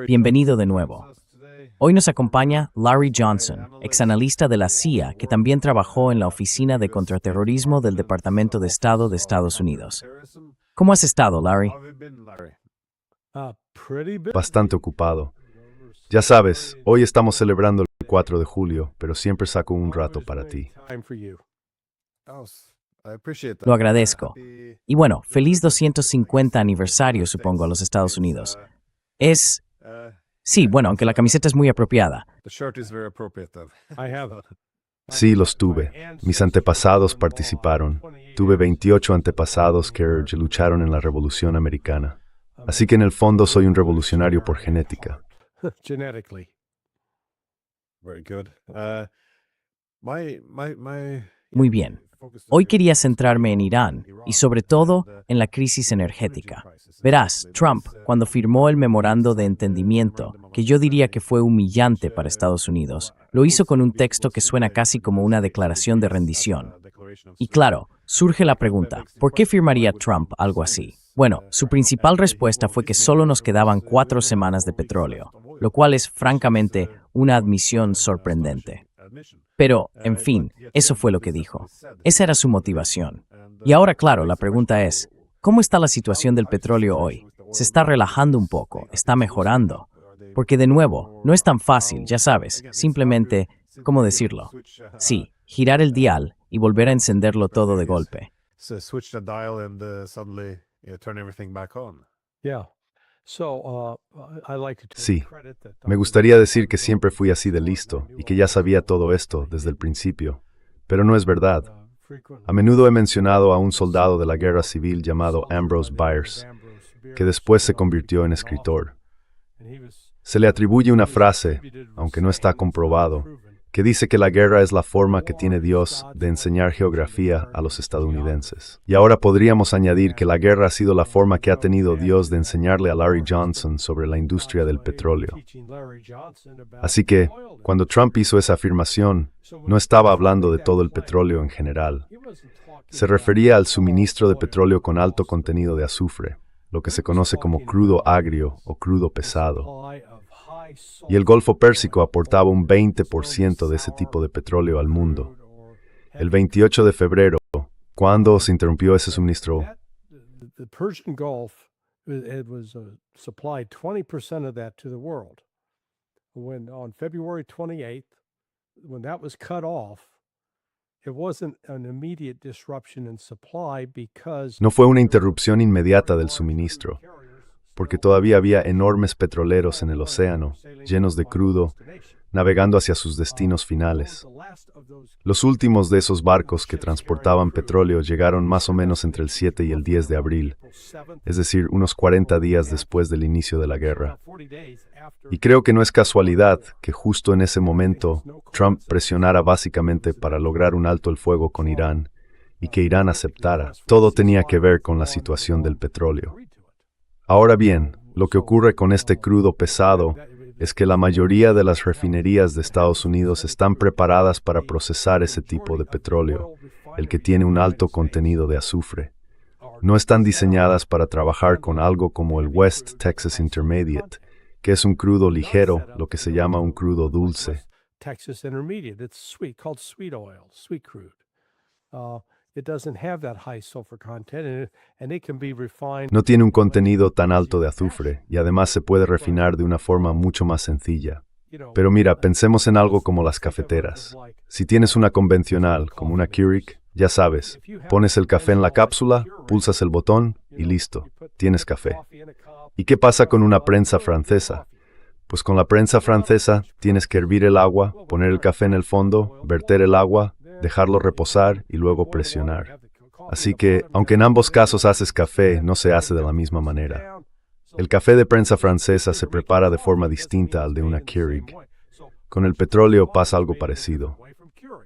Bienvenido de nuevo. Hoy nos acompaña Larry Johnson, exanalista de la CIA, que también trabajó en la Oficina de Contraterrorismo del Departamento de Estado de Estados Unidos. ¿Cómo has estado, Larry? Bastante ocupado. Ya sabes, hoy estamos celebrando el 4 de julio, pero siempre saco un rato para ti. Lo agradezco. Y bueno, feliz 250 aniversario, supongo, a los Estados Unidos. Sí, bueno, aunque la camiseta es muy apropiada. Sí, los tuve. Mis antepasados participaron. Tuve 28 antepasados que lucharon en la Revolución Americana. Así que en el fondo soy un revolucionario por genética. Muy bien. Hoy quería centrarme en Irán y sobre todo en la crisis energética. Verás, Trump, cuando firmó el memorando de entendimiento, que yo diría que fue humillante para Estados Unidos, lo hizo con un texto que suena casi como una declaración de rendición. Y claro, surge la pregunta, ¿por qué firmaría Trump algo así? Bueno, su principal respuesta fue que solo nos quedaban 4 semanas de petróleo, lo cual es francamente una admisión sorprendente. Pero, en fin, eso fue lo que dijo. Esa era su motivación. Y ahora, claro, la pregunta es, ¿cómo está la situación del petróleo hoy? ¿Se está relajando un poco? ¿Está mejorando? Porque, de nuevo, no es tan fácil, ya sabes, simplemente, ¿cómo decirlo? Sí, girar el dial y volver a encenderlo todo de golpe. Sí, me gustaría decir que siempre fui así de listo y que ya sabía todo esto desde el principio, pero no es verdad. A menudo he mencionado a un soldado de la guerra civil llamado Ambrose Bierce, que después se convirtió en escritor. Se le atribuye una frase, aunque no está comprobado, que dice que la guerra es la forma que tiene Dios de enseñar geografía a los estadounidenses. Y ahora podríamos añadir que la guerra ha sido la forma que ha tenido Dios de enseñarle a Larry Johnson sobre la industria del petróleo. Así que, cuando Trump hizo esa afirmación, no estaba hablando de todo el petróleo en general. Se refería al suministro de petróleo con alto contenido de azufre, lo que se conoce como crudo agrio o crudo pesado. Y el Golfo Pérsico aportaba un 20% de ese tipo de petróleo al mundo. El 28 de febrero, ¿cuándo se interrumpió ese suministro? The Persian Gulf supplied 20% of that to the world. When on February 28th, when that was cut off, it wasn't an immediate disruption in supply because No fue una interrupción inmediata del suministro, porque todavía había enormes petroleros en el océano, llenos de crudo, navegando hacia sus destinos finales. Los últimos de esos barcos que transportaban petróleo llegaron más o menos entre el 7 y el 10 de abril, es decir, unos 40 días después del inicio de la guerra. Y creo que no es casualidad que justo en ese momento Trump presionara básicamente para lograr un alto el fuego con Irán y que Irán aceptara. Todo tenía que ver con la situación del petróleo. Ahora bien, lo que ocurre con este crudo pesado es que la mayoría de las refinerías de Estados Unidos están preparadas para procesar ese tipo de petróleo, el que tiene un alto contenido de azufre. No están diseñadas para trabajar con algo como el West Texas Intermediate, que es un crudo ligero, lo que se llama un crudo dulce. Texas Intermediate, it's sweet, called sweet oil, sweet crude. It doesn't have that high sulfur content, and it can be refined. No tiene un contenido tan alto de azufre y además se puede refinar de una forma mucho más sencilla. Pero mira, pensemos en algo como las cafeteras. Si tienes una convencional, como una Keurig, ya sabes, pones el café en la cápsula, pulsas el botón y listo, tienes café. ¿Y qué pasa con una prensa francesa? Pues con la prensa francesa tienes que hervir el agua, poner el café en el fondo, verter el agua, dejarlo reposar y luego presionar. Así que, aunque en ambos casos haces café, no se hace de la misma manera. El café de prensa francesa se prepara de forma distinta al de una Keurig. Con el petróleo pasa algo parecido.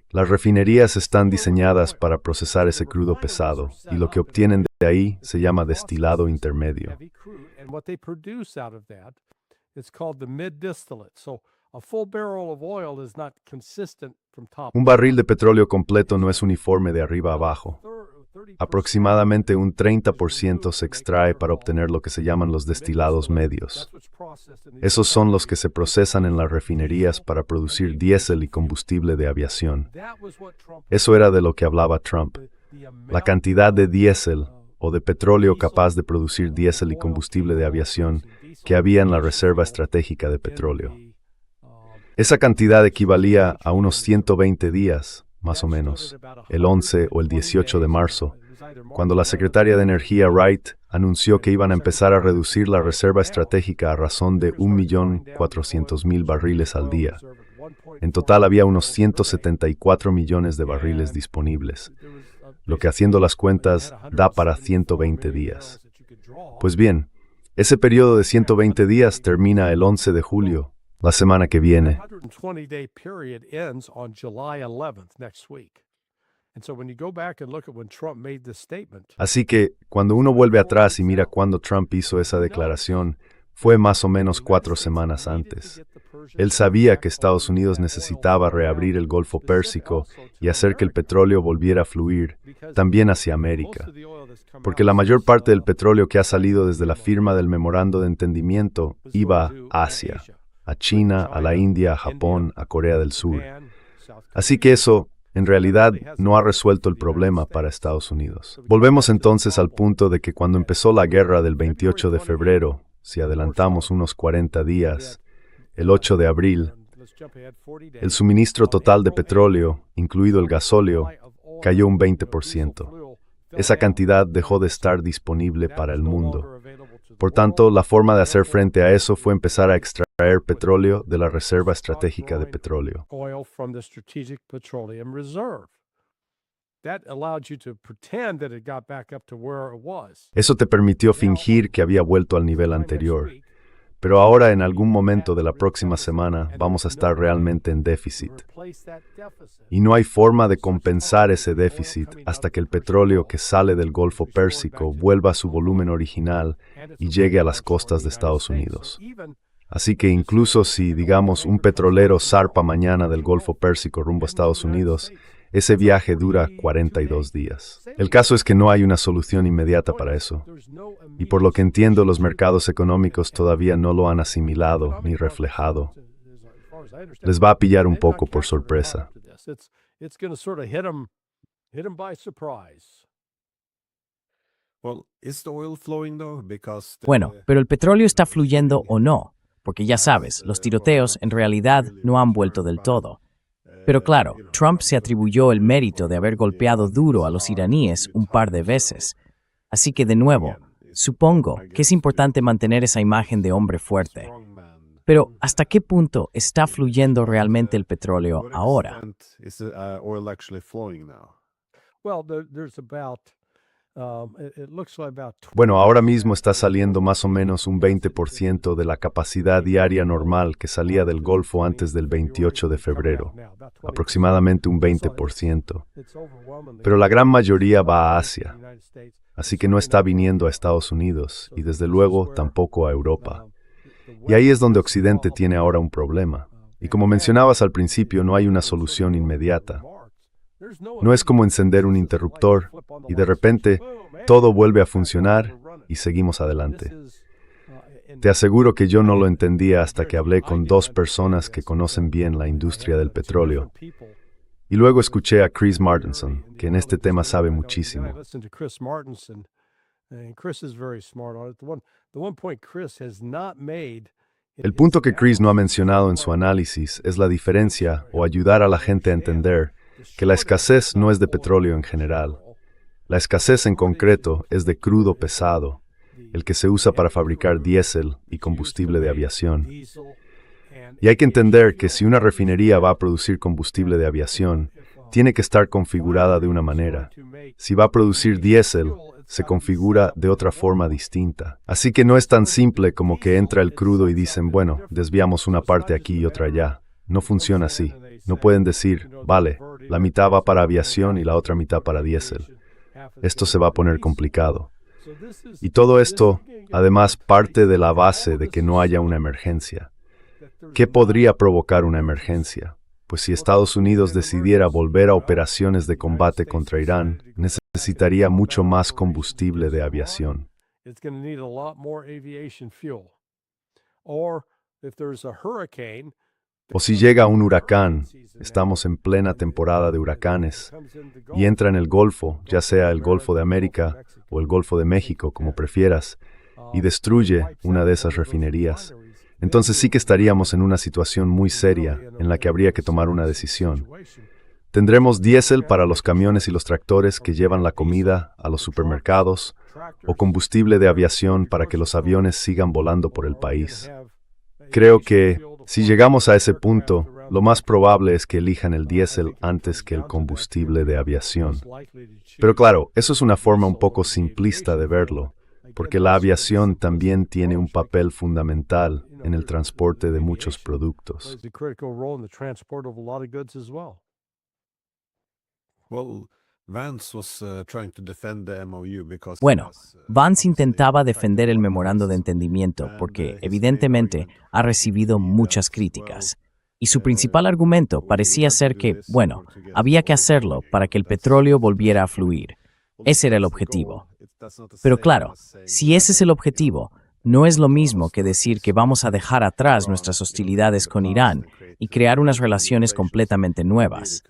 Las refinerías están diseñadas para procesar ese crudo pesado, y lo que obtienen de ahí se llama destilado intermedio. Un barril de petróleo completo no es uniforme de arriba a abajo. Aproximadamente un 30% se extrae para obtener lo que se llaman los destilados medios. Esos son los que se procesan en las refinerías para producir diésel y combustible de aviación. Eso era de lo que hablaba Trump. La cantidad de diésel o de petróleo capaz de producir diésel y combustible de aviación que había en la Reserva Estratégica de Petróleo. Esa cantidad equivalía a unos 120 días, más o menos, el 11 o el 18 de marzo, cuando la secretaria de Energía Wright anunció que iban a empezar a reducir la reserva estratégica a razón de 1.400.000 barriles al día. En total había unos 174 millones de barriles disponibles, lo que haciendo las cuentas da para 120 días. Pues bien, ese periodo de 120 días termina el 11 de julio, la semana que viene. Así que, cuando uno vuelve atrás y mira cuándo Trump hizo esa declaración, fue más o menos 4 semanas antes. Él sabía que Estados Unidos necesitaba reabrir el Golfo Pérsico y hacer que el petróleo volviera a fluir, también hacia América. Porque la mayor parte del petróleo que ha salido desde la firma del Memorando de Entendimiento iba a Asia, a China, a la India, a Japón, a Corea del Sur. Así que eso, en realidad, no ha resuelto el problema para Estados Unidos. Volvemos entonces al punto de que cuando empezó la guerra del 28 de febrero, si adelantamos unos 40 días, el 8 de abril, el suministro total de petróleo, incluido el gasóleo, cayó un 20%. Esa cantidad dejó de estar disponible para el mundo. Por tanto, la forma de hacer frente a eso fue empezar a extraer petróleo de la Reserva Estratégica de Petróleo. Eso te permitió fingir que había vuelto al nivel anterior. Pero ahora, en algún momento de la próxima semana, vamos a estar realmente en déficit. Y no hay forma de compensar ese déficit hasta que el petróleo que sale del Golfo Pérsico vuelva a su volumen original y llegue a las costas de Estados Unidos. Así que incluso si, digamos, un petrolero zarpa mañana del Golfo Pérsico rumbo a Estados Unidos, ese viaje dura 42 días. El caso es que no hay una solución inmediata para eso. Y por lo que entiendo, los mercados económicos todavía no lo han asimilado ni reflejado. Les va a pillar un poco por sorpresa. Bueno, pero el petróleo está fluyendo o no, porque ya sabes, los tiroteos en realidad no han vuelto del todo. Pero claro, Trump se atribuyó el mérito de haber golpeado duro a los iraníes un par de veces. Así que de nuevo, supongo que es importante mantener esa imagen de hombre fuerte. Pero ¿hasta qué punto está fluyendo realmente el petróleo ahora? Bueno, ahora mismo está saliendo más o menos un 20% de la capacidad diaria normal que salía del Golfo antes del 28 de febrero, aproximadamente un 20%. Pero la gran mayoría va a Asia, así que no está viniendo a Estados Unidos y desde luego tampoco a Europa. Y ahí es donde Occidente tiene ahora un problema. Y como mencionabas al principio, no hay una solución inmediata. No es como encender un interruptor y de repente todo vuelve a funcionar y seguimos adelante. Te aseguro que yo no lo entendía hasta que hablé con 2 personas que conocen bien la industria del petróleo. Y luego escuché a Chris Martenson, que en este tema sabe muchísimo. El punto que Chris no ha mencionado en su análisis es la diferencia o ayudar a la gente a entender que la escasez no es de petróleo en general. La escasez en concreto es de crudo pesado, el que se usa para fabricar diésel y combustible de aviación. Y hay que entender que si una refinería va a producir combustible de aviación, tiene que estar configurada de una manera. Si va a producir diésel, se configura de otra forma distinta. Así que no es tan simple como que entra el crudo y dicen, bueno, desviamos una parte aquí y otra allá. No funciona así. No pueden decir, vale, la mitad va para aviación y la otra mitad para diésel. Esto se va a poner complicado. Y todo esto, además, parte de la base de que no haya una emergencia. ¿Qué podría provocar una emergencia? Pues si Estados Unidos decidiera volver a operaciones de combate contra Irán, necesitaría mucho más combustible de aviación. It's going to need a lot more aviation fuel. Or if there's a hurricane, O si llega un huracán, estamos en plena temporada de huracanes, y entra en el Golfo, ya sea el Golfo de América o el Golfo de México, como prefieras, y destruye una de esas refinerías, entonces sí que estaríamos en una situación muy seria en la que habría que tomar una decisión. ¿Tendremos diésel para los camiones y los tractores que llevan la comida a los supermercados o combustible de aviación para que los aviones sigan volando por el país? Creo que, si llegamos a ese punto, lo más probable es que elijan el diésel antes que el combustible de aviación. Pero claro, eso es una forma un poco simplista de verlo, porque la aviación también tiene un papel fundamental en el transporte de muchos productos. Bueno, Vance intentaba defender el memorando de entendimiento porque, evidentemente, ha recibido muchas críticas. Y su principal argumento parecía ser que, bueno, había que hacerlo para que el petróleo volviera a fluir. Ese era el objetivo. Pero claro, si ese es el objetivo, no es lo mismo que decir que vamos a dejar atrás nuestras hostilidades con Irán y crear unas relaciones completamente nuevas.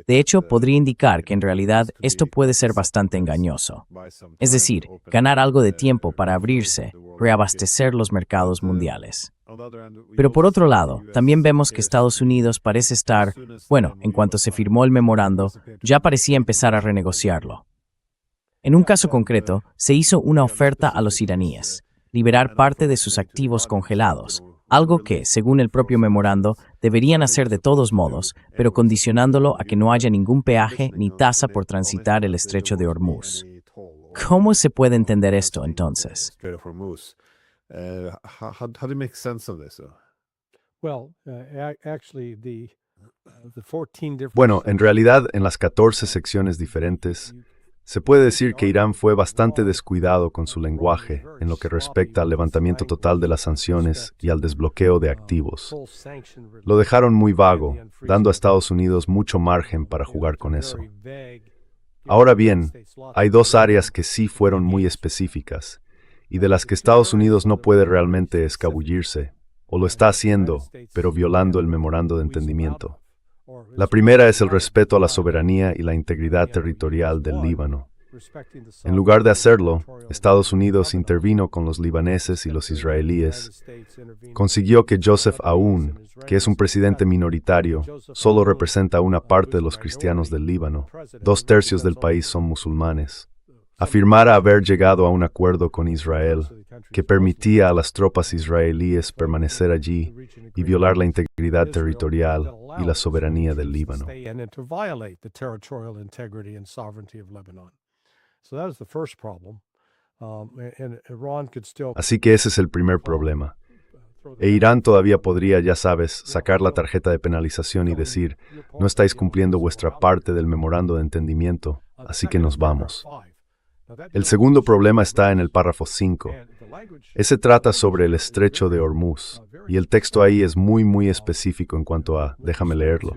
De hecho, podría indicar que en realidad esto puede ser bastante engañoso. Es decir, ganar algo de tiempo para abrirse, reabastecer los mercados mundiales. Pero por otro lado, también vemos que Estados Unidos parece estar, bueno, en cuanto se firmó el memorando, ya parecía empezar a renegociarlo. En un caso concreto, se hizo una oferta a los iraníes, liberar parte de sus activos congelados, algo que, según el propio memorando, deberían hacer de todos modos, pero condicionándolo a que no haya ningún peaje ni tasa por transitar el estrecho de Hormuz. ¿Cómo se puede entender esto, entonces? Bueno, en realidad, en las 14 secciones diferentes, se puede decir que Irán fue bastante descuidado con su lenguaje en lo que respecta al levantamiento total de las sanciones y al desbloqueo de activos. Lo dejaron muy vago, dando a Estados Unidos mucho margen para jugar con eso. Ahora bien, hay dos áreas que sí fueron muy específicas y de las que Estados Unidos no puede realmente escabullirse, o lo está haciendo, pero violando el memorando de entendimiento. La primera es el respeto a la soberanía y la integridad territorial del Líbano. En lugar de hacerlo, Estados Unidos intervino con los libaneses y los israelíes. Consiguió que Joseph Aoun, que es un presidente minoritario, solo representa una parte de los cristianos del Líbano. 2/3 del país son musulmanes. Afirmara haber llegado a un acuerdo con Israel que permitía a las tropas israelíes permanecer allí y violar la integridad territorial y la soberanía del Líbano. Así que ese es el primer problema. E Irán todavía podría, ya sabes, sacar la tarjeta de penalización y decir, no estáis cumpliendo vuestra parte del memorando de entendimiento, así que nos vamos. El segundo problema está en el párrafo 5. Ese trata sobre el estrecho de Hormuz, y el texto ahí es muy específico en cuanto a, déjame leerlo.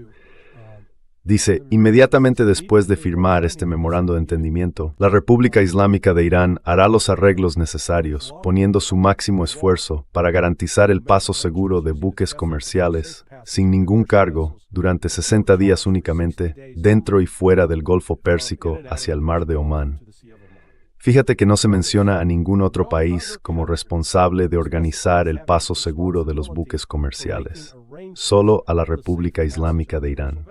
Dice, inmediatamente después de firmar este memorando de entendimiento, la República Islámica de Irán hará los arreglos necesarios, poniendo su máximo esfuerzo para garantizar el paso seguro de buques comerciales, sin ningún cargo, durante 60 días únicamente, dentro y fuera del Golfo Pérsico hacia el Mar de Omán. Fíjate que no se menciona a ningún otro país como responsable de organizar el paso seguro de los buques comerciales, solo a la República Islámica de Irán.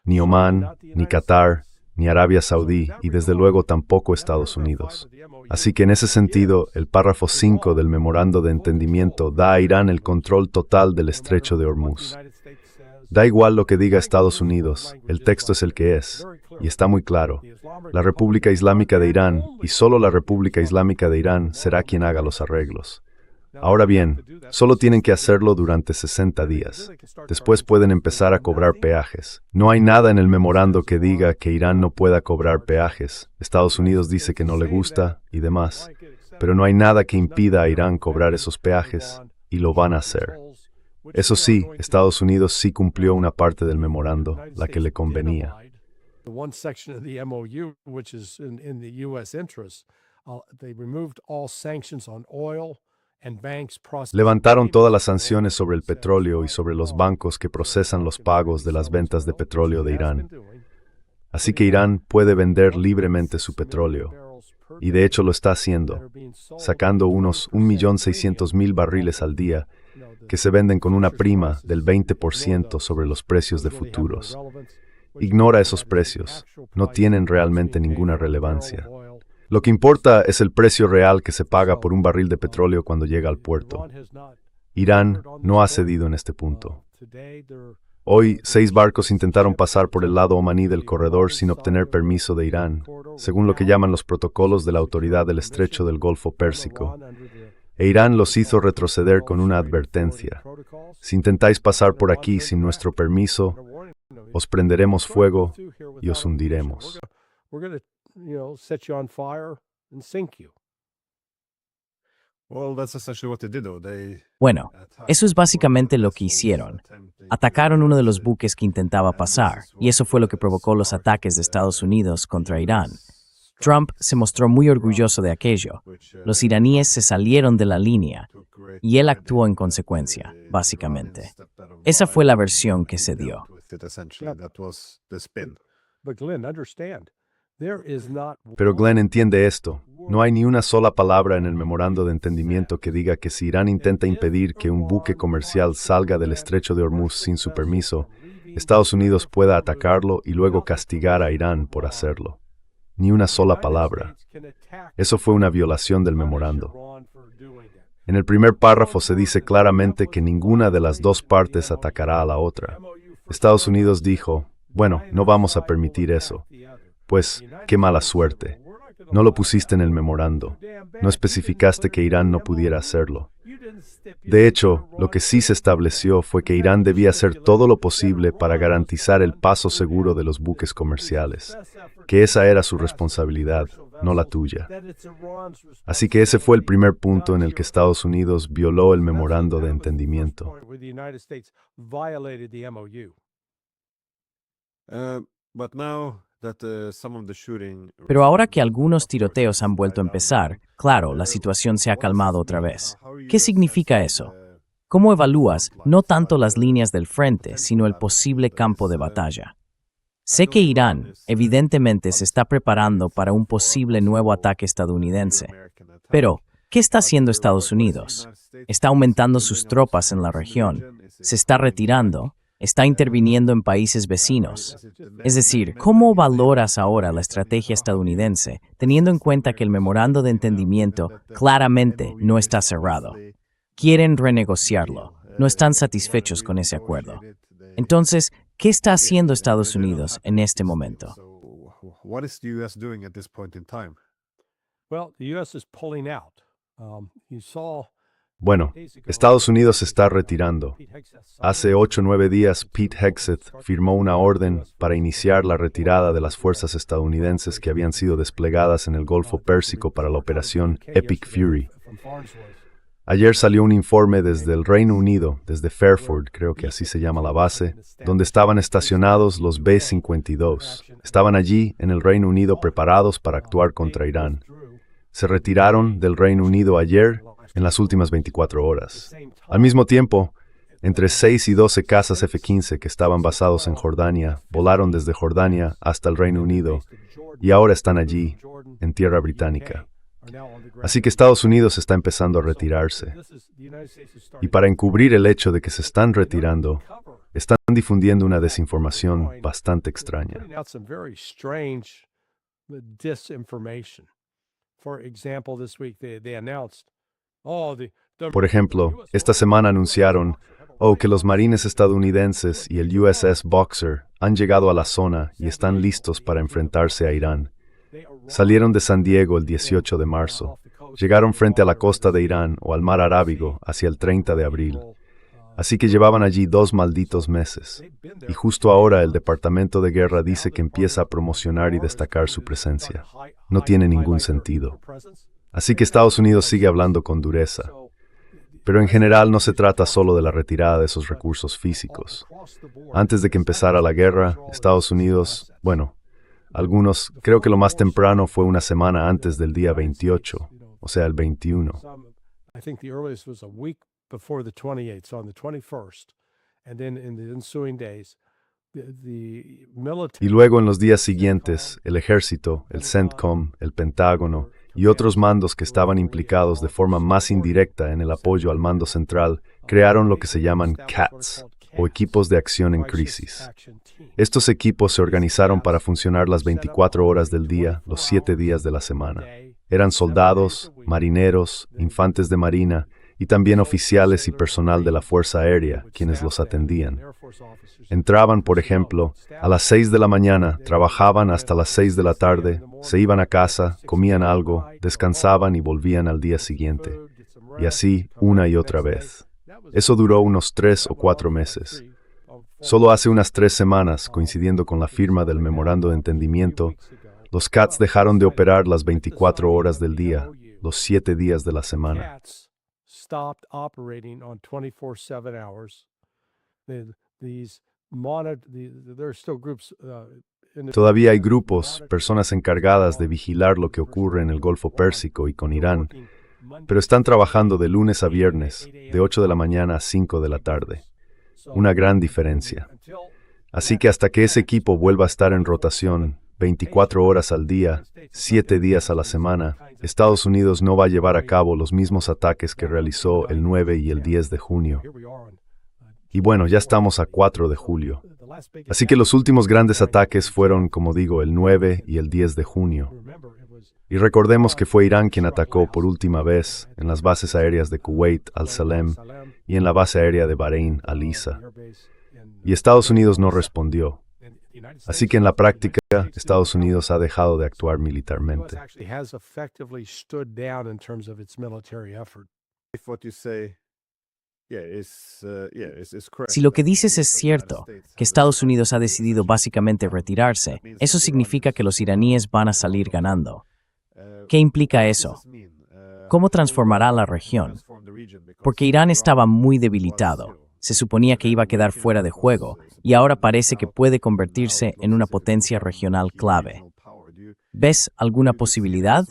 Ni Omán, ni Qatar, ni Arabia Saudí y desde luego tampoco Estados Unidos. Así que en ese sentido, el párrafo 5 del memorando de entendimiento da a Irán el control total del estrecho de Hormuz. Da igual lo que diga Estados Unidos, el texto es el que es, y está muy claro. La República Islámica de Irán, y solo la República Islámica de Irán, será quien haga los arreglos. Ahora bien, solo tienen que hacerlo durante 60 días. Después pueden empezar a cobrar peajes. No hay nada en el memorando que diga que Irán no pueda cobrar peajes. Estados Unidos dice que no le gusta, y demás. Pero no hay nada que impida a Irán cobrar esos peajes, y lo van a hacer. Eso sí, Estados Unidos sí cumplió una parte del memorando, la que le convenía. The one section of the MOU, which is in the U.S. interest, they removed all sanctions on oil and banks processing. Levantaron todas las sanciones sobre el petróleo y sobre los bancos que procesan los pagos de las ventas de petróleo de Irán. Así que Irán puede vender libremente su petróleo, y de hecho lo está haciendo, sacando unos 1.600.000 barriles al día, que se venden con una prima del 20% sobre los precios de futuros. Ignora esos precios, no tienen realmente ninguna relevancia. Lo que importa es el precio real que se paga por un barril de petróleo cuando llega al puerto. Irán no ha cedido en este punto. Hoy, 6 barcos intentaron pasar por el lado omaní del corredor sin obtener permiso de Irán, según lo que llaman los protocolos de la Autoridad del Estrecho del Golfo Pérsico. E Irán los hizo retroceder con una advertencia. Si intentáis pasar por aquí sin nuestro permiso, os prenderemos fuego y os hundiremos. Bueno, eso es básicamente lo que hicieron. Atacaron uno de los buques que intentaba pasar, y eso fue lo que provocó los ataques de Estados Unidos contra Irán. Trump se mostró muy orgulloso de aquello. Los iraníes se salieron de la línea, y él actuó en consecuencia, básicamente. Esa fue la versión que se dio. Pero Glenn entiende esto. No hay ni una sola palabra en el memorando de entendimiento que diga que si Irán intenta impedir que un buque comercial salga del estrecho de Hormuz sin su permiso, Estados Unidos pueda atacarlo y luego castigar a Irán por hacerlo. Ni una sola palabra. Eso fue una violación del memorando. En el primer párrafo se dice claramente que ninguna de las dos partes atacará a la otra. Estados Unidos dijo, bueno, no vamos a permitir eso. Pues, qué mala suerte. No lo pusiste en el memorando. No especificaste que Irán no pudiera hacerlo. De hecho, lo que sí se estableció fue que Irán debía hacer todo lo posible para garantizar el paso seguro de los buques comerciales, que esa era su responsabilidad, no la tuya. Así que ese fue el primer punto en el que Estados Unidos violó el memorando de entendimiento. Pero ahora que algunos tiroteos han vuelto a empezar, claro, la situación se ha calmado otra vez. ¿Qué significa eso? ¿Cómo evalúas no tanto las líneas del frente, sino el posible campo de batalla? Sé que Irán, evidentemente, se está preparando para un posible nuevo ataque estadounidense. Pero, ¿qué está haciendo Estados Unidos? ¿Está aumentando sus tropas en la región? ¿Se está retirando? ¿Está interviniendo en países vecinos? Es decir, ¿cómo valoras ahora la estrategia estadounidense, teniendo en cuenta que el memorando de entendimiento claramente no está cerrado? Quieren renegociarlo, no están satisfechos con ese acuerdo. Entonces, ¿qué está haciendo Estados Unidos en este momento? Bueno, Estados Unidos se está retirando. Hace 8 o 9 días, Pete Hegseth firmó una orden para iniciar la retirada de las fuerzas estadounidenses que habían sido desplegadas en el Golfo Pérsico para la operación Epic Fury. Ayer salió un informe desde el Reino Unido, desde Fairford, creo que así se llama la base, donde estaban estacionados los B-52. Estaban allí, en el Reino Unido, preparados para actuar contra Irán. Se retiraron del Reino Unido ayer, en las últimas 24 horas. Al mismo tiempo, entre 6 y 12 cazas F-15 que estaban basados en Jordania, volaron desde Jordania hasta el Reino Unido y ahora están allí, en tierra británica. Así que Estados Unidos está empezando a retirarse. Y para encubrir el hecho de que se están retirando, están difundiendo una desinformación bastante extraña. Por ejemplo, esta semana anunciaron que los marines estadounidenses y el USS Boxer han llegado a la zona y están listos para enfrentarse a Irán. Salieron de San Diego el 18 de marzo. Llegaron frente a la costa de Irán o al mar Arábigo hacia el 30 de abril. Así que llevaban allí 2 malditos meses. Y justo ahora el Departamento de Guerra dice que empieza a promocionar y destacar su presencia. No tiene ningún sentido. Así que Estados Unidos sigue hablando con dureza. Pero en general no se trata solo de la retirada de esos recursos físicos. Antes de que empezara la guerra, Estados Unidos, algunos, creo que lo más temprano fue una semana antes del día 28, o sea, el 21. I think the earliest was a week before the 28th, so on the 21st. And then in the ensuing days, the military... Y luego en los días siguientes, el ejército, el CENTCOM, el Pentágono y otros mandos que estaban implicados de forma más indirecta en el apoyo al mando central, crearon lo que se llaman CATS, o equipos de acción en crisis. Estos equipos se organizaron para funcionar las 24 horas del día, los 7 días de la semana. Eran soldados, marineros, infantes de marina y también oficiales y personal de la Fuerza Aérea, quienes los atendían. Entraban, por ejemplo, a las 6 de la mañana, trabajaban hasta las 6 de la tarde, se iban a casa, comían algo, descansaban y volvían al día siguiente. Y así, una y otra vez. Eso duró unos 3 o 4 meses. Solo hace unas 3 semanas, coincidiendo con la firma del memorando de entendimiento, los CATS dejaron de operar las 24 horas del día, los 7 días de la semana. Stopped operating on 24/7 hours. There are still groups Todavía hay grupos, personas encargadas de vigilar lo que ocurre en el Golfo Pérsico y con Irán, pero están trabajando de lunes a viernes, de 8 de la mañana a 5 de la tarde. Una gran diferencia. Así que hasta que ese equipo vuelva a estar en rotación, 24 horas al día, 7 días a la semana, Estados Unidos no va a llevar a cabo los mismos ataques que realizó el 9 y el 10 de junio. Y bueno, ya estamos a 4 de julio. Así que los últimos grandes ataques fueron, como digo, el 9 y el 10 de junio. Y recordemos que fue Irán quien atacó por última vez en las bases aéreas de Kuwait, Al-Salem, y en la base aérea de Bahrein, Al-Isa. Y Estados Unidos no respondió. Así que en la práctica, Estados Unidos ha dejado de actuar militarmente. Si lo que dices es cierto, que Estados Unidos ha decidido básicamente retirarse, eso significa que los iraníes van a salir ganando. ¿Qué implica eso? ¿Cómo transformará la región? Porque Irán estaba muy debilitado. Se suponía que iba a quedar fuera de juego, y ahora parece que puede convertirse en una potencia regional clave. ¿Ves alguna posibilidad?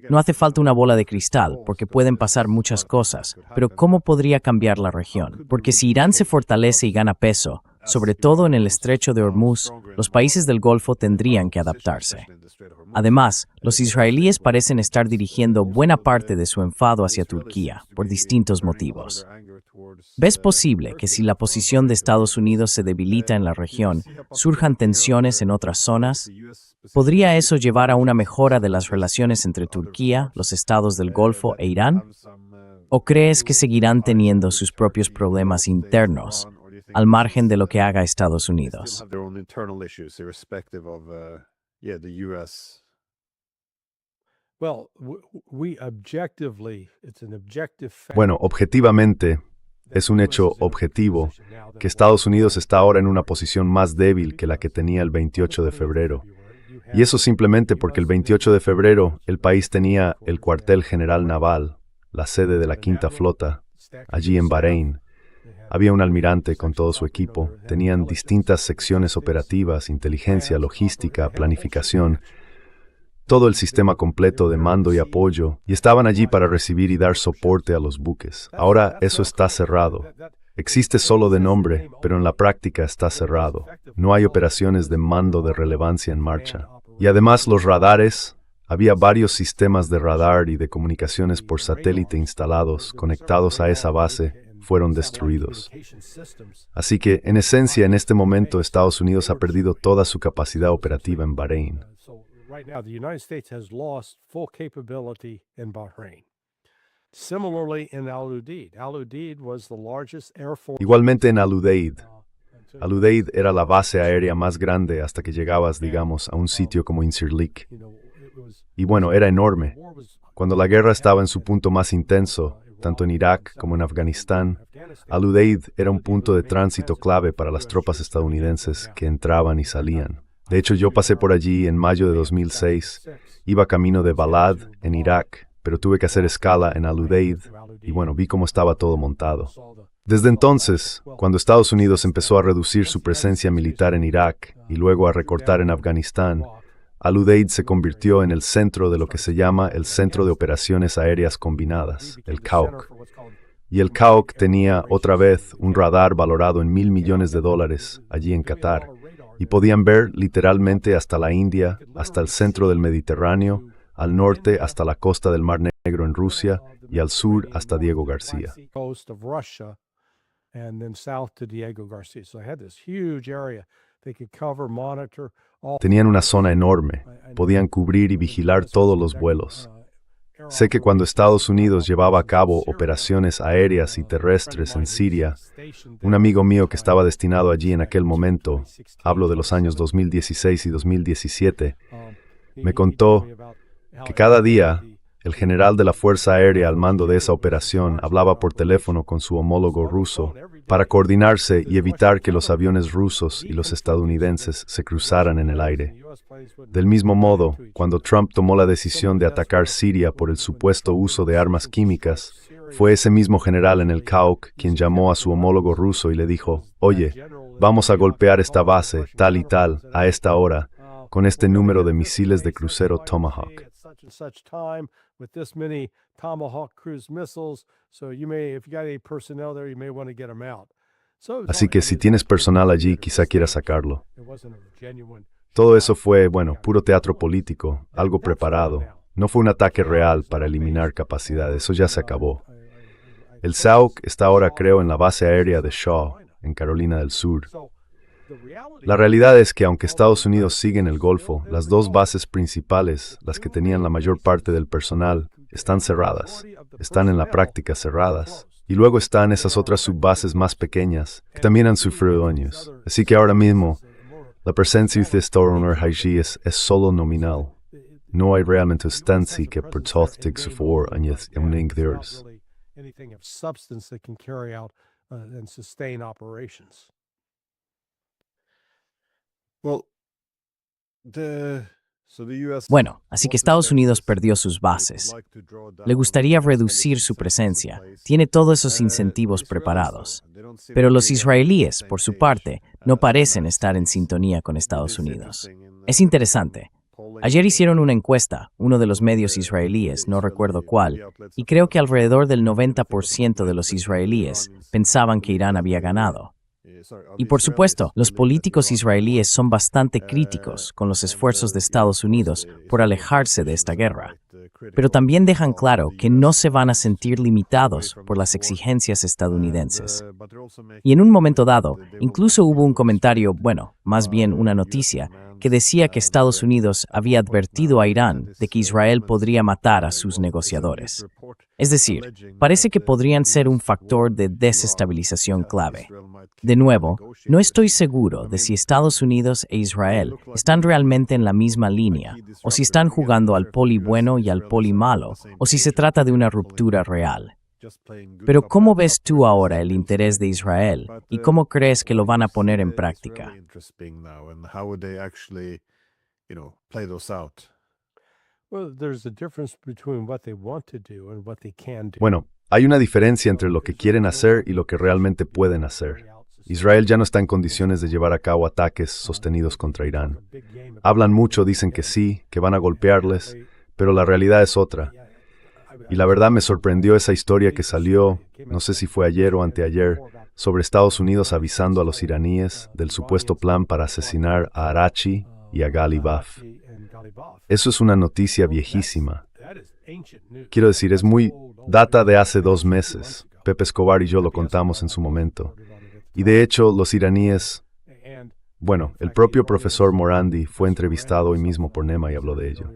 No hace falta una bola de cristal, porque pueden pasar muchas cosas, pero ¿cómo podría cambiar la región? Porque si Irán se fortalece y gana peso, sobre todo en el estrecho de Hormuz, los países del Golfo tendrían que adaptarse. Además, los israelíes parecen estar dirigiendo buena parte de su enfado hacia Turquía, por distintos motivos. ¿Ves posible que si la posición de Estados Unidos se debilita en la región, surjan tensiones en otras zonas? ¿Podría eso llevar a una mejora de las relaciones entre Turquía, los estados del Golfo e Irán? ¿O crees que seguirán teniendo sus propios problemas internos, al margen de lo que haga Estados Unidos? Bueno, objetivamente, es un hecho objetivo que Estados Unidos está ahora en una posición más débil que la que tenía el 28 de febrero. Y eso simplemente porque el 28 de febrero el país tenía el cuartel general naval, la sede de la Quinta Flota, allí en Bahrein. Había un almirante con todo su equipo, tenían distintas secciones operativas, inteligencia, logística, planificación, todo el sistema completo de mando y apoyo, y estaban allí para recibir y dar soporte a los buques. Ahora eso está cerrado. Existe solo de nombre, pero en la práctica está cerrado. No hay operaciones de mando de relevancia en marcha. Y además los radares, había varios sistemas de radar y de comunicaciones por satélite instalados, conectados a esa base, fueron destruidos. Así que, en esencia, en este momento, Estados Unidos ha perdido toda su capacidad operativa en Bahrein. Right now, the United States has lost full capability in Bahrain. Similarly, in Al Udeid. Al Udeid was the largest air force. Igualmente en Al Udeid. Al Udeid era la base aérea más grande hasta que llegabas, digamos, a un sitio como Incirlik. Y bueno, era enorme. Cuando la guerra estaba en su punto más intenso, tanto en Irak como en Afganistán, Al Udeid era un punto de tránsito clave para las tropas estadounidenses que entraban y salían. De hecho, yo pasé por allí en mayo de 2006, iba camino de Balad, en Irak, pero tuve que hacer escala en Al-Udeid y bueno, vi cómo estaba todo montado. Desde entonces, cuando Estados Unidos empezó a reducir su presencia militar en Irak y luego a recortar en Afganistán, Al-Udeid se convirtió en el centro de lo que se llama el Centro de Operaciones Aéreas Combinadas, el CAOC. Y el CAOC tenía, otra vez, un radar valorado en $1.000 millones allí en Qatar, y podían ver literalmente hasta la India, hasta el centro del Mediterráneo, al norte hasta la costa del Mar Negro en Rusia y al sur hasta Diego García. Tenían una zona enorme, podían cubrir y vigilar todos los vuelos. Sé que cuando Estados Unidos llevaba a cabo operaciones aéreas y terrestres en Siria, un amigo mío que estaba destinado allí en aquel momento, hablo de los años 2016 y 2017, me contó que cada día el general de la Fuerza Aérea al mando de esa operación hablaba por teléfono con su homólogo ruso para coordinarse y evitar que los aviones rusos y los estadounidenses se cruzaran en el aire. Del mismo modo, cuando Trump tomó la decisión de atacar Siria por el supuesto uso de armas químicas, fue ese mismo general en el CAOC quien llamó a su homólogo ruso y le dijo, «Oye, vamos a golpear esta base, tal y tal, a esta hora, con este número de misiles de crucero Tomahawk». Así que si tienes personal allí, quizá quieras sacarlo. Todo eso fue, bueno, puro teatro político, algo preparado. No fue un ataque real para eliminar capacidad, eso ya se acabó. El SAOC está ahora, creo, en la base aérea de Shaw, en Carolina del Sur. La realidad es que aunque Estados Unidos sigue en el Golfo, las dos bases principales, las que tenían la mayor parte del personal, están cerradas, están en la práctica cerradas. Y luego están esas otras subbases más pequeñas, que también han sufrido daños. Así que ahora mismo, la presencia de Estados allí es solo nominal. No hay realmente sustancia que pertothtig for años uningders. Bueno, así que Estados Unidos perdió sus bases. Le gustaría reducir su presencia. Tiene todos esos incentivos preparados. Pero los israelíes, por su parte, no parecen estar en sintonía con Estados Unidos. Es interesante. Ayer hicieron una encuesta, uno de los medios israelíes, no recuerdo cuál, y creo que alrededor del 90% de los israelíes pensaban que Irán había ganado. Y por supuesto, los políticos israelíes son bastante críticos con los esfuerzos de Estados Unidos por alejarse de esta guerra. Pero también dejan claro que no se van a sentir limitados por las exigencias estadounidenses. Y en un momento dado, incluso hubo un comentario, bueno, más bien una noticia, que decía que Estados Unidos había advertido a Irán de que Israel podría matar a sus negociadores. Es decir, parece que podrían ser un factor de desestabilización clave. De nuevo, no estoy seguro de si Estados Unidos e Israel están realmente en la misma línea, o si están jugando al poli bueno y al poli malo, o si se trata de una ruptura real. Pero ¿cómo ves tú ahora el interés de Israel y cómo crees que lo van a poner en práctica? Bueno, hay una diferencia entre lo que quieren hacer y lo que realmente pueden hacer. Israel ya no está en condiciones de llevar a cabo ataques sostenidos contra Irán. Hablan mucho, dicen que sí, que van a golpearles, pero la realidad es otra. Y la verdad me sorprendió esa historia que salió, no sé si fue ayer o anteayer, sobre Estados Unidos avisando a los iraníes del supuesto plan para asesinar a Arachi y a Ghalibaf. Eso es una noticia viejísima. Quiero decir, data de hace 2 meses. Pepe Escobar y yo lo contamos en su momento. Y de hecho, los iraníes... Bueno, el propio profesor Morandi fue entrevistado hoy mismo por Nema y habló de ello.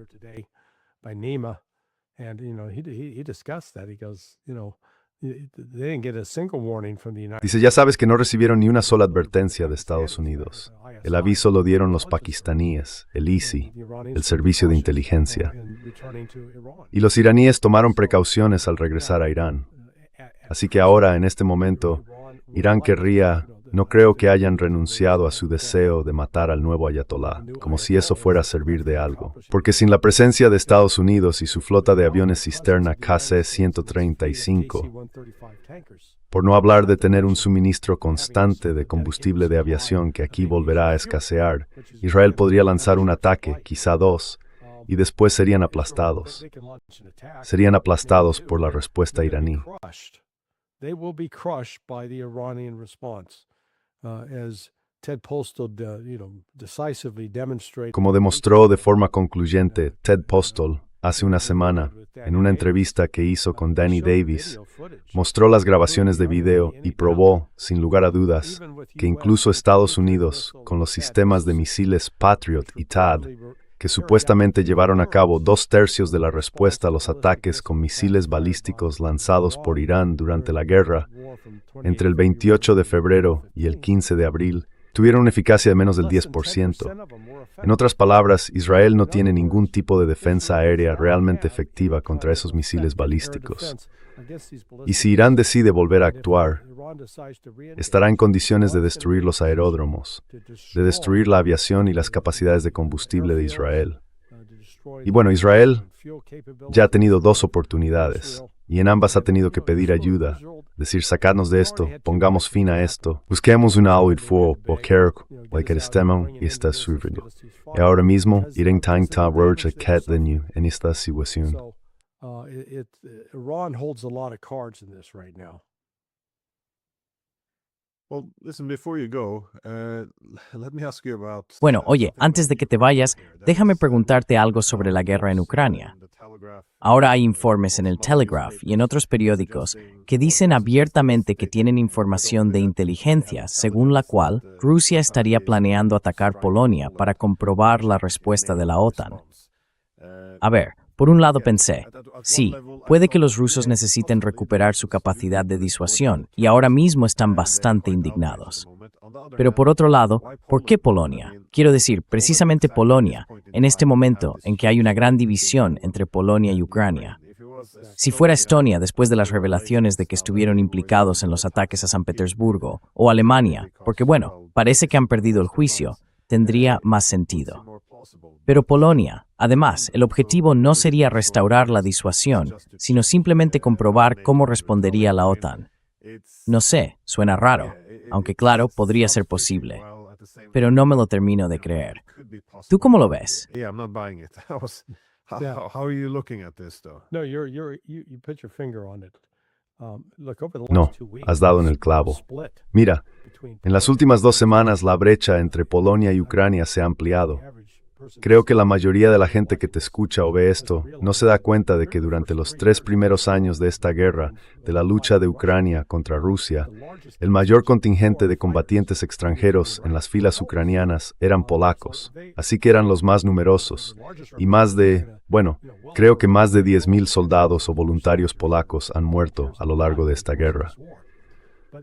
Dice, ya sabes que no recibieron ni una sola advertencia de Estados Unidos. El aviso lo dieron los pakistaníes, el ISI, el Servicio de Inteligencia. Y los iraníes tomaron precauciones al regresar a Irán. Así que ahora, en este momento, Irán querría, No creo que hayan renunciado a su deseo de matar al nuevo ayatolá, como si eso fuera a servir de algo. Porque sin la presencia de Estados Unidos y su flota de aviones cisterna KC-135, por no hablar de tener un suministro constante de combustible de aviación que aquí volverá a escasear, Israel podría lanzar un ataque, quizá dos, y después serían aplastados. Serían aplastados por la respuesta iraní. They will be crushed by the Iranian response, as Ted Postol, decisively demonstrated. Como demostró de forma concluyente Ted Postol hace una semana, en una entrevista que hizo con Danny Davis, mostró las grabaciones de video y probó, sin lugar a dudas, que incluso Estados Unidos, con los sistemas de misiles Patriot y THAAD, que supuestamente llevaron a cabo 2/3 de la respuesta a los ataques con misiles balísticos lanzados por Irán durante la guerra, entre el 28 de febrero y el 15 de abril, tuvieron una eficacia de menos del 10%. En otras palabras, Israel no tiene ningún tipo de defensa aérea realmente efectiva contra esos misiles balísticos. Y si Irán decide volver a actuar, estará en condiciones de destruir los aeródromos, de destruir la aviación y las capacidades de combustible de Israel. Y bueno, Israel ya ha tenido 2 oportunidades, y en ambas ha tenido que pedir ayuda, decir, sacadnos de esto, pongamos fin a esto, busquemos una algo fuego, porque like estemos y está subiendo. Y ahora mismo, irán tanta rocha en esta situación. Iran holds a lot of cards in this right now. Bueno, oye, antes de que te vayas, déjame preguntarte algo sobre la guerra en Ucrania. Ahora hay informes en el Telegraph y en otros periódicos que dicen abiertamente que tienen información de inteligencia, según la cual Rusia estaría planeando atacar Polonia para comprobar la respuesta de la OTAN. A ver, por un lado pensé, sí, puede que los rusos necesiten recuperar su capacidad de disuasión y ahora mismo están bastante indignados. Pero por otro lado, ¿por qué Polonia? Quiero decir, precisamente Polonia, en este momento en que hay una gran división entre Polonia y Ucrania. Si fuera Estonia después de las revelaciones de que estuvieron implicados en los ataques a San Petersburgo, o Alemania, porque bueno, parece que han perdido el juicio, tendría más sentido. Pero Polonia, además, el objetivo no sería restaurar la disuasión, sino simplemente comprobar cómo respondería la OTAN. No sé, suena raro, aunque claro, podría ser posible, pero no me lo termino de creer. ¿Tú cómo lo ves? No, you put your finger on it. Look, over the No, last 2 weeks, has dado en el clavo. split Mira, between en las últimas 2 semanas la brecha entre Polonia y Ucrania se ha ampliado. Creo que la mayoría de la gente que te escucha o ve esto no se da cuenta de que durante los 3 primeros años de esta guerra, de la lucha de Ucrania contra Rusia, el mayor contingente de combatientes extranjeros en las filas ucranianas eran polacos, así que eran los más numerosos, y creo que más de 10,000 soldados o voluntarios polacos han muerto a lo largo de esta guerra.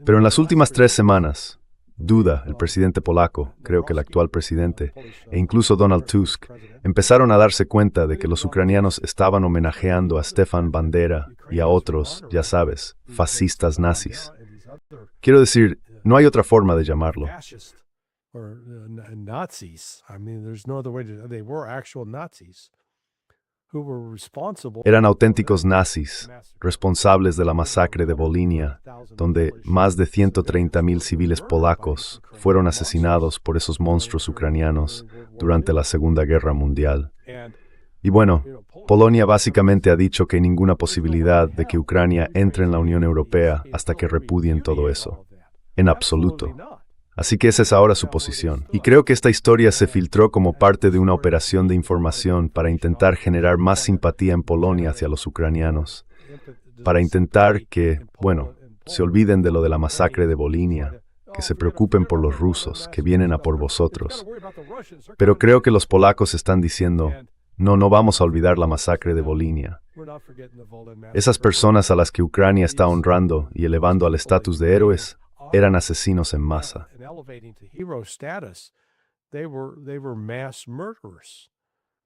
Pero en las últimas 3 semanas, Duda, el presidente polaco, creo que el actual presidente, e incluso Donald Tusk, empezaron a darse cuenta de que los ucranianos estaban homenajeando a Stefan Bandera y a otros, ya sabes, fascistas nazis. Quiero decir, no hay otra forma de llamarlo. fascist or Nazis. I mean, there's no other way to. They were actual Nazis who were responsible. Eran auténticos nazis, responsables de la masacre de Volhynia, donde más de 130,000 civiles polacos fueron asesinados por esos monstruos ucranianos durante la Segunda Guerra Mundial. Y bueno, Polonia básicamente ha dicho que hay ninguna posibilidad de que Ucrania entre en la Unión Europea hasta que repudien todo eso. En absoluto. Así que esa es ahora su posición. Y creo que esta historia se filtró como parte de una operación de información para intentar generar más simpatía en Polonia hacia los ucranianos. Para intentar que, se olviden de lo de la masacre de Volhynia, que se preocupen por los rusos, que vienen a por vosotros. Pero creo que los polacos están diciendo, no vamos a olvidar la masacre de Volhynia. Esas personas a las que Ucrania está honrando y elevando al estatus de héroes, eran asesinos en masa. And elevating to hero status, they were mass murderers,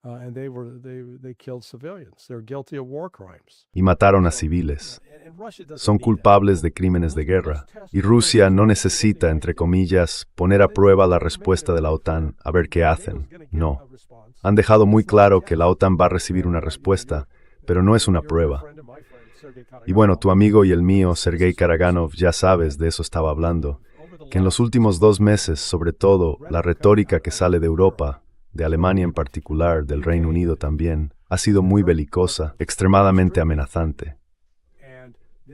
and they killed civilians. They're guilty of war crimes. Y mataron a civiles. Son culpables de crímenes de guerra. Y Rusia no necesita, entre comillas, poner a prueba la respuesta de la OTAN a ver qué hacen. No. Han dejado muy claro que la OTAN va a recibir una respuesta, pero no es una prueba. Y bueno, tu amigo y el mío, Sergei Karaganov, ya sabes, de eso estaba hablando, que en los últimos 2 meses, sobre todo, la retórica que sale de Europa, de Alemania en particular, del Reino Unido también, ha sido muy belicosa, extremadamente amenazante.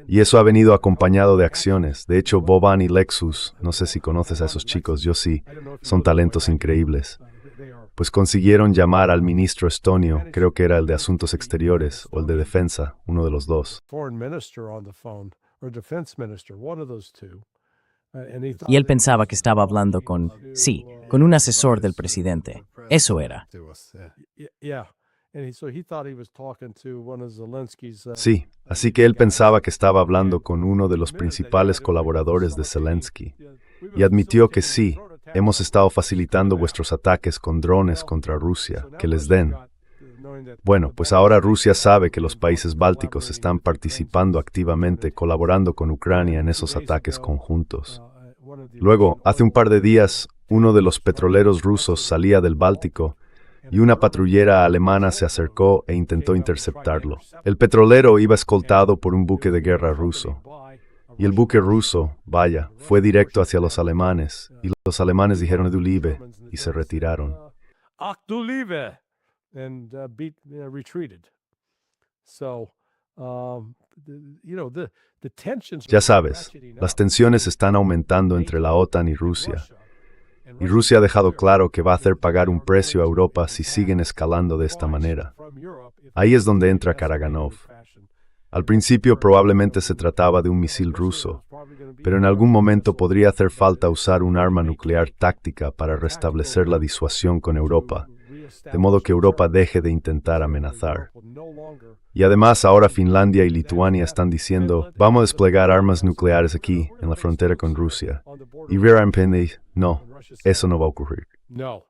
Y eso ha venido acompañado de acciones. De hecho, Boban y Lexus, no sé si conoces a esos chicos, yo sí, son talentos increíbles. Pues consiguieron llamar al ministro estonio, creo que era el de Asuntos Exteriores o el de Defensa, uno de los dos. Y él pensaba que estaba hablando con un asesor del presidente. Eso era. Sí, así que él pensaba que estaba hablando con uno de los principales colaboradores de Zelensky. Y admitió que sí, hemos estado facilitando vuestros ataques con drones contra Rusia, que les den. Bueno, pues ahora Rusia sabe que los países bálticos están participando activamente, colaborando con Ucrania en esos ataques conjuntos. Luego, hace un par de días, uno de los petroleros rusos salía del Báltico y una patrullera alemana se acercó e intentó interceptarlo. El petrolero iba escoltado por un buque de guerra ruso. Y el buque ruso, vaya, fue directo hacia los alemanes, y los alemanes dijeron "Du Liebe", y se retiraron. Ya sabes, las tensiones están aumentando entre la OTAN y Rusia. Y Rusia ha dejado claro que va a hacer pagar un precio a Europa si siguen escalando de esta manera. Ahí es donde entra Karaganov. Al principio probablemente se trataba de un misil ruso, pero en algún momento podría hacer falta usar un arma nuclear táctica para restablecer la disuasión con Europa, de modo que Europa deje de intentar amenazar. Y además ahora Finlandia y Lituania están diciendo, vamos a desplegar armas nucleares aquí, en la frontera con Rusia. Y realmente, no, eso no va a ocurrir. No,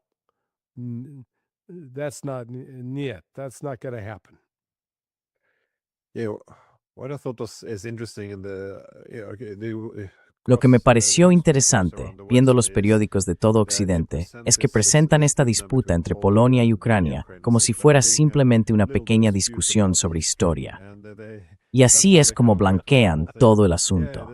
that's not going to happen. Lo que me pareció interesante, viendo los periódicos de todo Occidente, es que presentan esta disputa entre Polonia y Ucrania como si fuera simplemente una pequeña discusión sobre historia. Y así es como blanquean todo el asunto.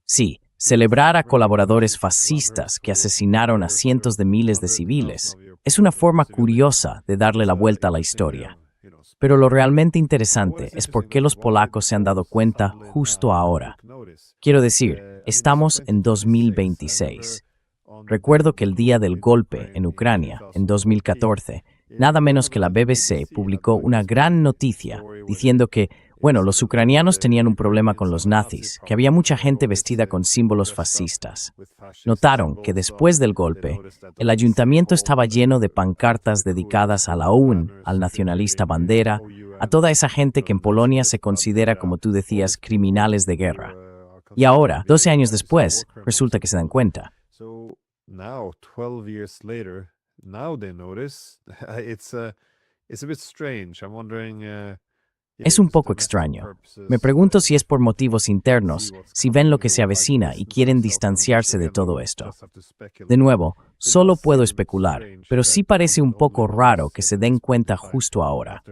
Sí, celebrar a colaboradores fascistas que asesinaron a cientos de miles de civiles es una forma curiosa de darle la vuelta a la historia. Pero lo realmente interesante es por qué los polacos se han dado cuenta justo ahora. Quiero decir, estamos en 2026. Recuerdo que el día del golpe en Ucrania, en 2014, nada menos que la BBC publicó una gran noticia diciendo que, los ucranianos tenían un problema con los nazis, que había mucha gente vestida con símbolos fascistas. Notaron que después del golpe, el ayuntamiento estaba lleno de pancartas dedicadas a la OUN, al nacionalista Bandera, a toda esa gente que en Polonia se considera, como tú decías, criminales de guerra. Y ahora, 12 años después, resulta que se dan cuenta. Es un poco extraño. Me pregunto si es por motivos internos, si ven lo que se avecina y quieren distanciarse de todo esto. De nuevo, solo puedo especular, pero sí parece un poco raro que se den cuenta justo ahora.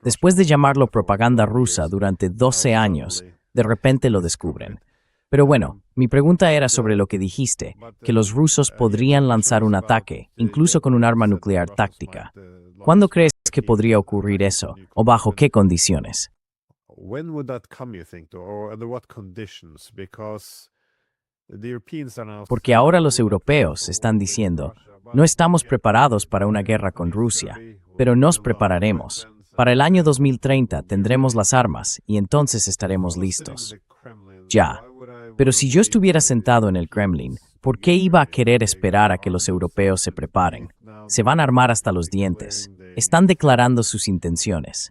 Después de llamarlo propaganda rusa durante 12 años, de repente lo descubren. Pero mi pregunta era sobre lo que dijiste, que los rusos podrían lanzar un ataque, incluso con un arma nuclear táctica. ¿Cuándo crees que podría ocurrir eso? ¿O bajo qué condiciones? Porque ahora los europeos están diciendo, no estamos preparados para una guerra con Rusia, pero nos prepararemos. Para el año 2030 tendremos las armas y entonces estaremos listos. Ya. Pero si yo estuviera sentado en el Kremlin, ¿por qué iba a querer esperar a que los europeos se preparen? Se van a armar hasta los dientes. Están declarando sus intenciones.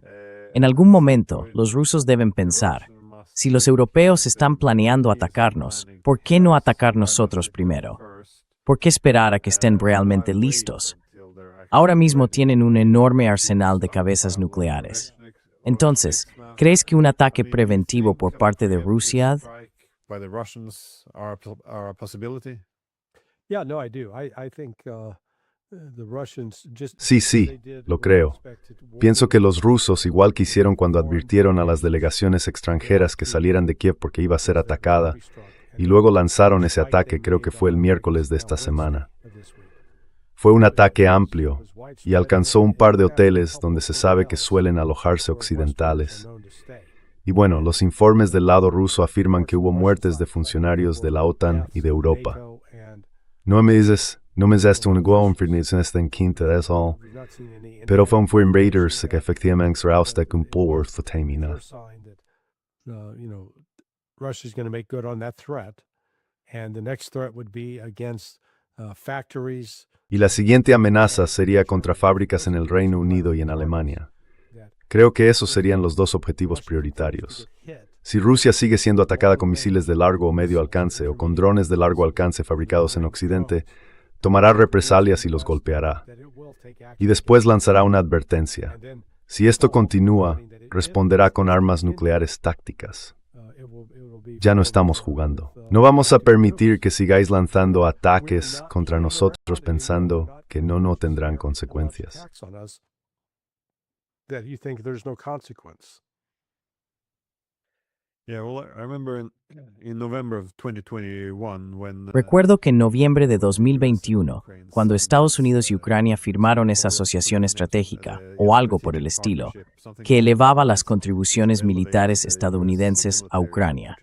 En algún momento, los rusos deben pensar, si los europeos están planeando atacarnos, ¿por qué no atacar nosotros primero? ¿Por qué esperar a que estén realmente listos? Ahora mismo tienen un enorme arsenal de cabezas nucleares. Entonces, ¿crees que un ataque preventivo por parte de Rusia? Yeah, no, I do. I think the Russians just Sí, sí, lo creo. Pienso que los rusos, igual que hicieron cuando advirtieron a las delegaciones extranjeras que salieran de Kiev porque iba a ser atacada, y luego lanzaron ese ataque, creo que fue el miércoles de esta semana. Fue un ataque amplio y alcanzó un par de hoteles donde se sabe que suelen alojarse occidentales. Y bueno, los informes del lado ruso afirman que hubo muertes de funcionarios de la OTAN y de Europa. No me dices un en quinta, that's all. Pero fue invaders que efectivamente un power for Tamina. Russia's going to make good on that threat, and the next threat would be against factories. Y la siguiente amenaza sería contra fábricas en el Reino Unido y en Alemania. Creo que esos serían los dos objetivos prioritarios. Si Rusia sigue siendo atacada con misiles de largo o medio alcance o con drones de largo alcance fabricados en Occidente, tomará represalias y los golpeará. Y después lanzará una advertencia. Si esto continúa, responderá con armas nucleares tácticas. Ya no estamos jugando. No vamos a permitir que sigáis lanzando ataques contra nosotros pensando que no tendrán consecuencias. Recuerdo que en noviembre de 2021, cuando Estados Unidos y Ucrania firmaron esa asociación estratégica, o algo por el estilo, que elevaba las contribuciones militares estadounidenses a Ucrania.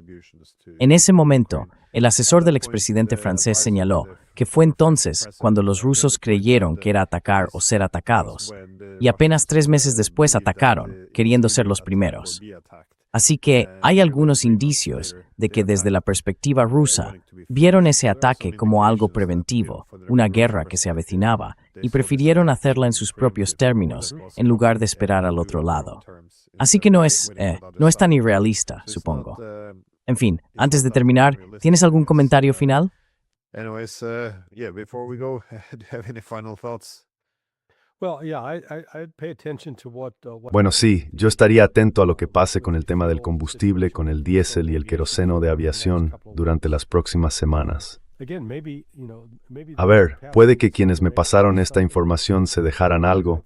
En ese momento, el asesor del expresidente francés señaló que fue entonces cuando los rusos creyeron que era atacar o ser atacados, y apenas 3 meses después atacaron, queriendo ser los primeros. Así que hay algunos indicios de que desde la perspectiva rusa vieron ese ataque como algo preventivo, una guerra que se avecinaba, y prefirieron hacerla en sus propios términos en lugar de esperar al otro lado. Así que no es tan irrealista, supongo. En fin, antes de terminar, ¿tienes algún comentario final? Bueno, sí, yo estaría atento a lo que pase con el tema del combustible, con el diésel y el queroseno de aviación durante las próximas semanas. A ver, puede que quienes me pasaron esta información se dejaran algo,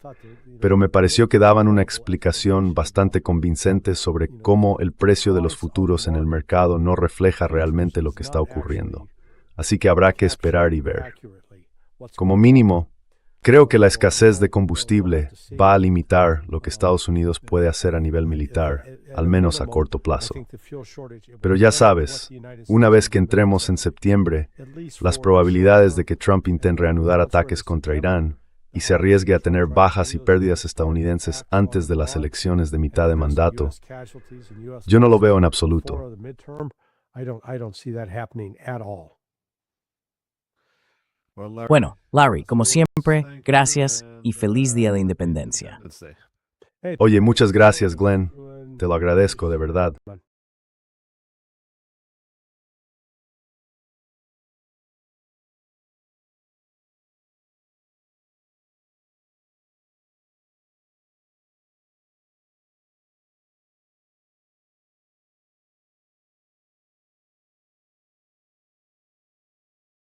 pero me pareció que daban una explicación bastante convincente sobre cómo el precio de los futuros en el mercado no refleja realmente lo que está ocurriendo. Así que habrá que esperar y ver. Como mínimo, creo que la escasez de combustible va a limitar lo que Estados Unidos puede hacer a nivel militar, al menos a corto plazo. Pero ya sabes, una vez que entremos en septiembre, las probabilidades de que Trump intente reanudar ataques contra Irán y se arriesgue a tener bajas y pérdidas estadounidenses antes de las elecciones de mitad de mandato, yo no lo veo en absoluto. Bueno, Larry, como siempre, gracias y feliz Día de Independencia. Oye, muchas gracias, Glenn. Te lo agradezco de verdad.